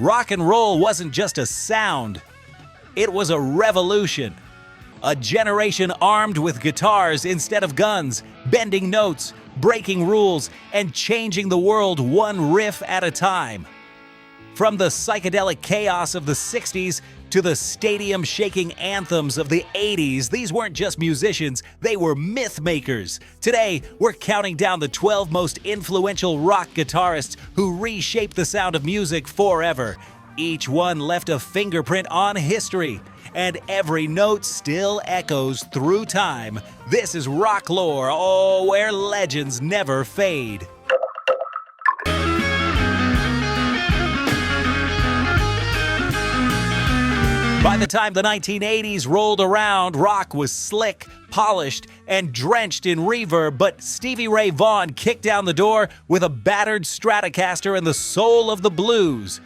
Rock and roll wasn't just a sound, it was a revolution. A generation armed with guitars instead of guns, bending notes, breaking rules, and changing the world one riff at a time. From the psychedelic chaos of the 60s to the stadium-shaking anthems of the 80s, these weren't just musicians, they were myth makers. Today, we're counting down the 12 most influential rock guitarists who reshaped the sound of music forever. Each one left a fingerprint on history, and every note still echoes through time. This is rock lore, oh, where legends never fade. By the time the 1980s rolled around, rock was slick, polished, and drenched in reverb, but Stevie Ray Vaughan kicked down the door with a battered Stratocaster and the soul of the blues.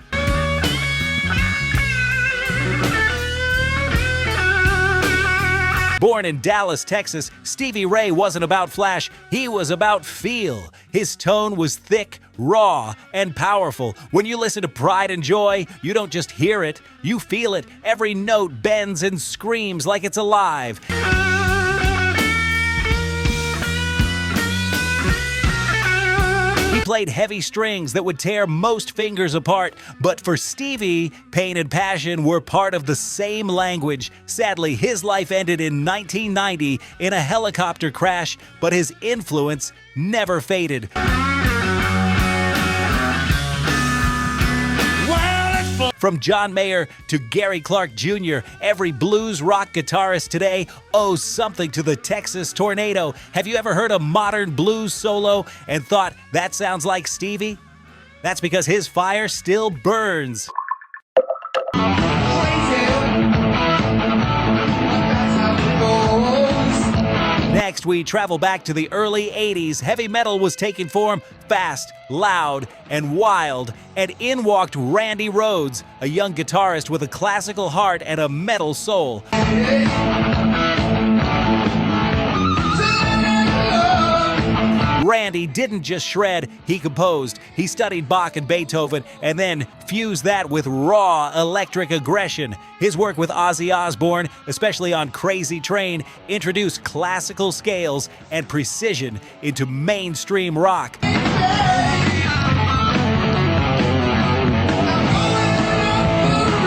Born in Dallas, Texas, Stevie Ray wasn't about flash, he was about feel. His tone was thick, raw, and powerful. When you listen to Pride and Joy, you don't just hear it, you feel it. Every note bends and screams like it's alive. He played heavy strings that would tear most fingers apart, but for Stevie, pain and passion were part of the same language. Sadly, his life ended in 1990 in a helicopter crash, but his influence never faded. From John Mayer to Gary Clark Jr., every blues rock guitarist today owes something to the Texas Tornado. Have you ever heard a modern blues solo and thought, that sounds like Stevie? That's because his fire still burns. Next, we travel back to the early 80s. Heavy metal was taking form fast, loud, and wild. And in walked Randy Rhoads, a young guitarist with a classical heart and a metal soul. Randy didn't just shred, he composed. He studied Bach and Beethoven and then fused that with raw electric aggression. His work with Ozzy Osbourne, especially on Crazy Train, introduced classical scales and precision into mainstream rock.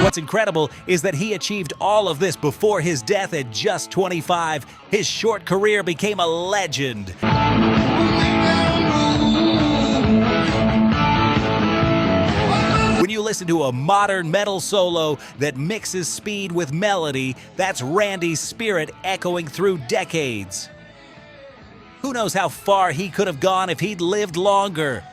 What's incredible is that he achieved all of this before his death at just 25. His short career became a legend. When you listen to a modern metal solo that mixes speed with melody, that's Randy's spirit echoing through decades. Who knows how far he could have gone if he'd lived longer?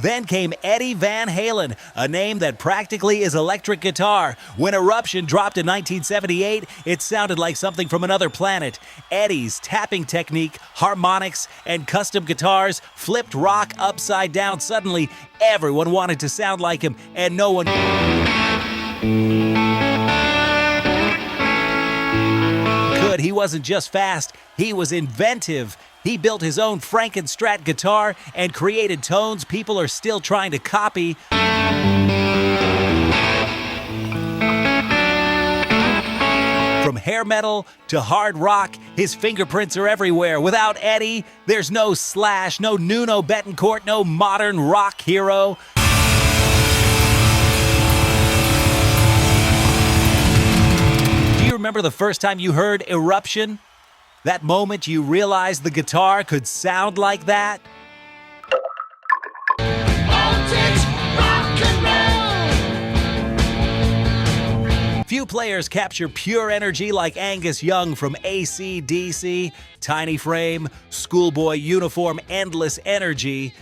Then came Eddie Van Halen, a name that practically is electric guitar. When Eruption dropped in 1978, it sounded like something from another planet. Eddie's tapping technique, harmonics, and custom guitars flipped rock upside down. Suddenly, everyone wanted to sound like him, and no one could. He wasn't just fast, he was inventive. He built his own Frankenstrat guitar and created tones people are still trying to copy. From hair metal to hard rock, his fingerprints are everywhere. Without Eddie, there's no Slash, no Nuno Bettencourt, no modern rock hero. Do you remember the first time you heard Eruption? That moment you realized the guitar could sound like that? Few players capture pure energy like Angus Young from AC/DC, Tiny Frame, Schoolboy Uniform, Endless Energy.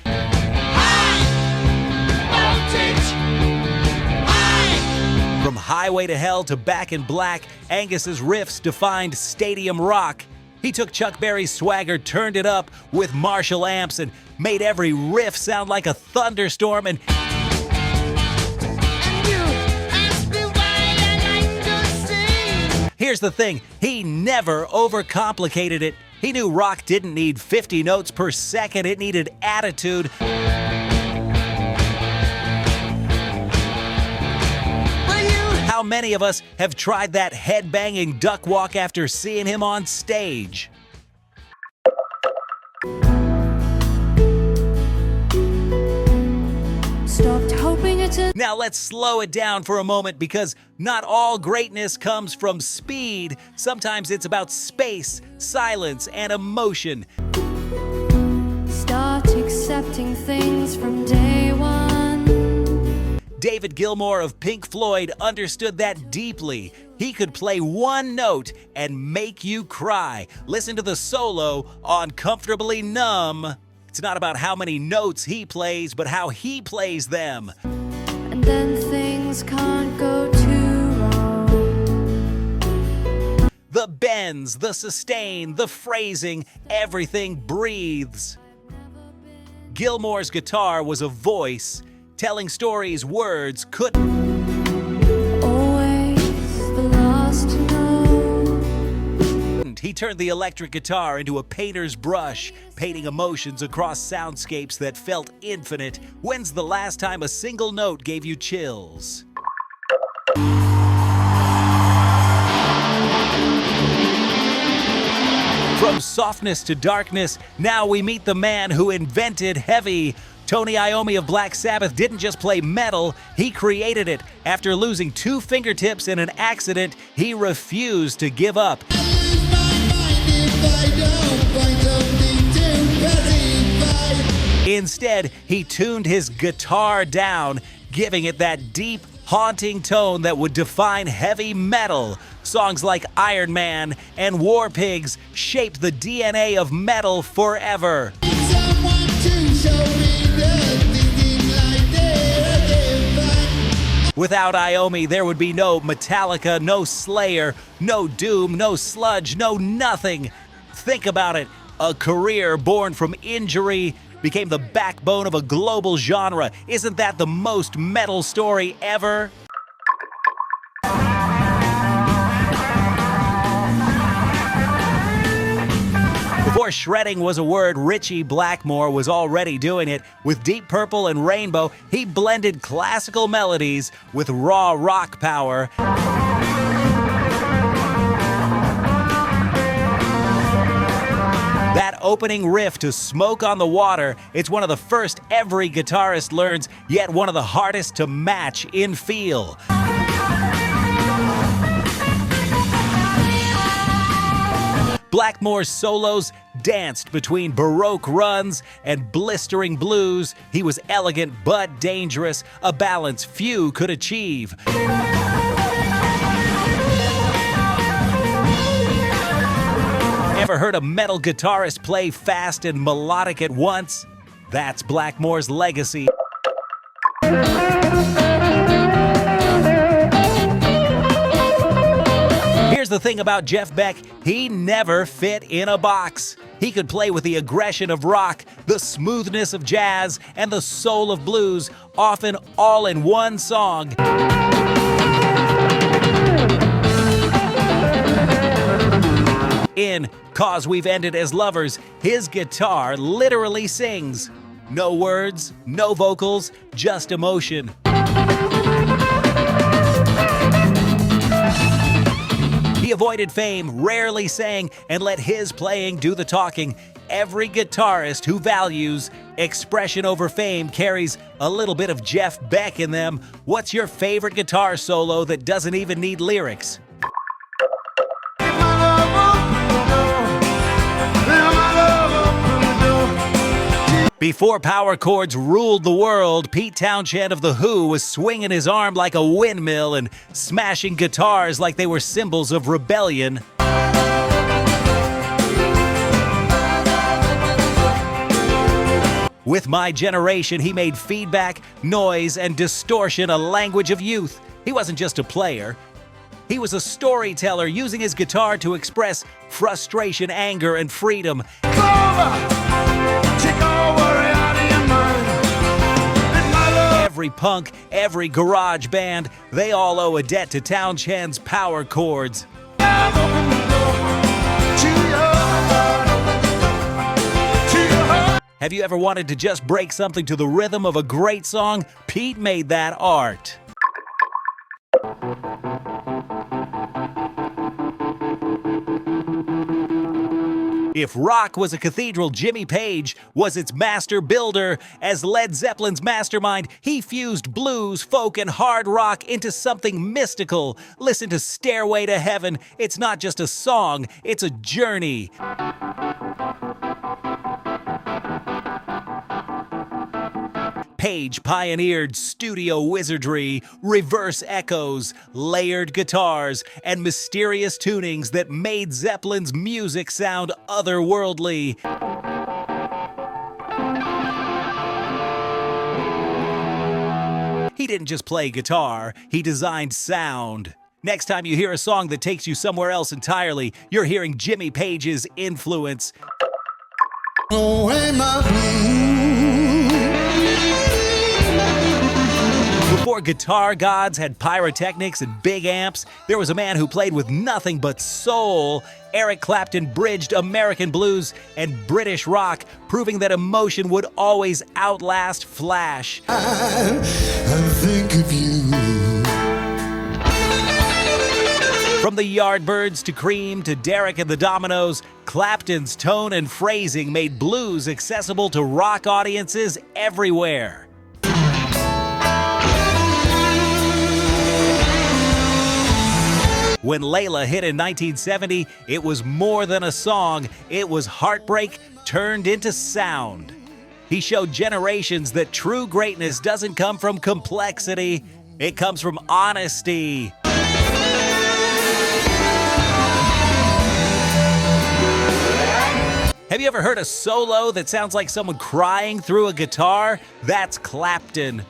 From Highway to Hell to Back in Black, Angus's riffs defined stadium rock. He took Chuck Berry's swagger, turned it up with Marshall amps, and made every riff sound like a thunderstorm. And here's the thing, he never overcomplicated it. He knew rock didn't need 50 notes per second, it needed attitude. How many of us have tried that head-banging duck walk after seeing him on stage? Stopped hoping it's a Now let's slow it down for a moment, because not all greatness comes from speed. Sometimes it's about space, silence, and emotion. start accepting things from day one. David Gilmour of Pink Floyd understood that deeply. He could play one note and make you cry. Listen to the solo on Comfortably Numb. It's not about how many notes he plays, but how he plays them. And then things can't go too wrong. The bends, the sustain, the phrasing, everything breathes. Gilmour's guitar was a voice, telling stories words couldn't. Always the last to know. He turned the electric guitar into a painter's brush, painting emotions across soundscapes that felt infinite. When's the last time a single note gave you chills? From softness to darkness, now we meet the man who invented heavy. Tony Iommi of Black Sabbath didn't just play metal, he created it. After losing 2 fingertips in an accident, he refused to give up. Instead, he tuned his guitar down, giving it that deep, haunting tone that would define heavy metal. Songs like Iron Man and War Pigs shaped the DNA of metal forever. Without Iommi, there would be no Metallica, no Slayer, no Doom, no Sludge, no nothing. Think about it. A career born from injury became the backbone of a global genre. Isn't that the most metal story ever? Before shredding was a word, Ritchie Blackmore was already doing it. With Deep Purple and Rainbow, he blended classical melodies with raw rock power. That opening riff to Smoke on the Water, it's one of the first every guitarist learns, yet one of the hardest to match in feel. Blackmore's solos danced between Baroque runs and blistering blues. He was elegant but dangerous, a balance few could achieve. Ever heard a metal guitarist play fast and melodic at once? That's Blackmore's legacy. Here's the thing about Jeff Beck, he never fit in a box. He could play with the aggression of rock, the smoothness of jazz, and the soul of blues, often all in one song. In "'Cause We've Ended as Lovers," his guitar literally sings. No words, no vocals, just emotion. He avoided fame, rarely sang, and let his playing do the talking. Every guitarist who values expression over fame carries a little bit of Jeff Beck in them. What's your favorite guitar solo that doesn't even need lyrics? Before power chords ruled the world, Pete Townshend of The Who was swinging his arm like a windmill and smashing guitars like they were symbols of rebellion. With My Generation, he made feedback, noise, and distortion a language of youth. He wasn't just a player. He was a storyteller, using his guitar to express frustration, anger, and freedom. Every punk, every garage band, they all owe a debt to Townshend's power chords. Have you ever wanted to just break something to the rhythm of a great song? Pete made that art. If rock was a cathedral, Jimmy Page was its master builder. As Led Zeppelin's mastermind, he fused blues, folk, and hard rock into something mystical. Listen to Stairway to Heaven. It's not just a song, it's a journey. Page pioneered studio wizardry, reverse echoes, layered guitars, and mysterious tunings that made Zeppelin's music sound otherworldly. He didn't just play guitar, he designed sound. Next time you hear a song that takes you somewhere else entirely, you're hearing Jimmy Page's influence. Before guitar gods had pyrotechnics and big amps, there was a man who played with nothing but soul. Eric Clapton bridged American blues and British rock, proving that emotion would always outlast flash. I think of you. From the Yardbirds to Cream to Derek and the Dominoes, Clapton's tone and phrasing made blues accessible to rock audiences everywhere. When Layla hit in 1970, it was more than a song, it was heartbreak turned into sound. He showed generations that true greatness doesn't come from complexity, it comes from honesty. Have you ever heard a solo that sounds like someone crying through a guitar? That's Clapton.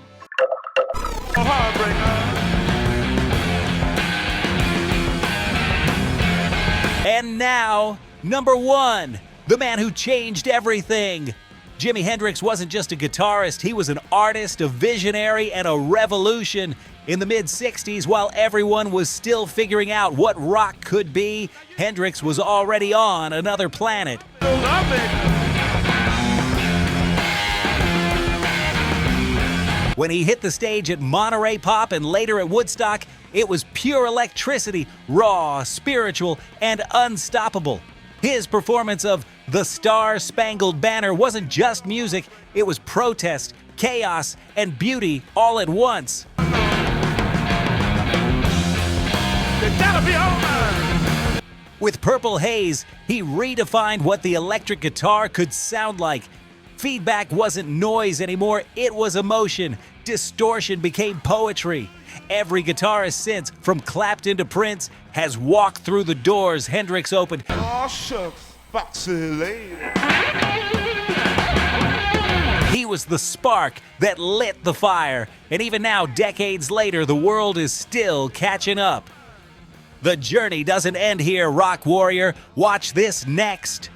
And now, number one, the man who changed everything. Jimi Hendrix wasn't just a guitarist, he was an artist, a visionary, and a revolution. In the mid-60s, while everyone was still figuring out what rock could be, Hendrix was already on another planet. When he hit the stage at Monterey Pop and later at Woodstock, it was pure electricity, raw, spiritual, and unstoppable. His performance of The Star-Spangled Banner wasn't just music, it was protest, chaos, and beauty all at once. With Purple Haze, he redefined what the electric guitar could sound like. Feedback wasn't noise anymore, it was emotion. Distortion became poetry. Every guitarist since, from Clapton to Prince, has walked through the doors Hendrix opened. Oh, shucks, foxy lady. He was the spark that lit the fire, and even now, decades later, the world is still catching up. The journey doesn't end here, rock warrior. Watch this next.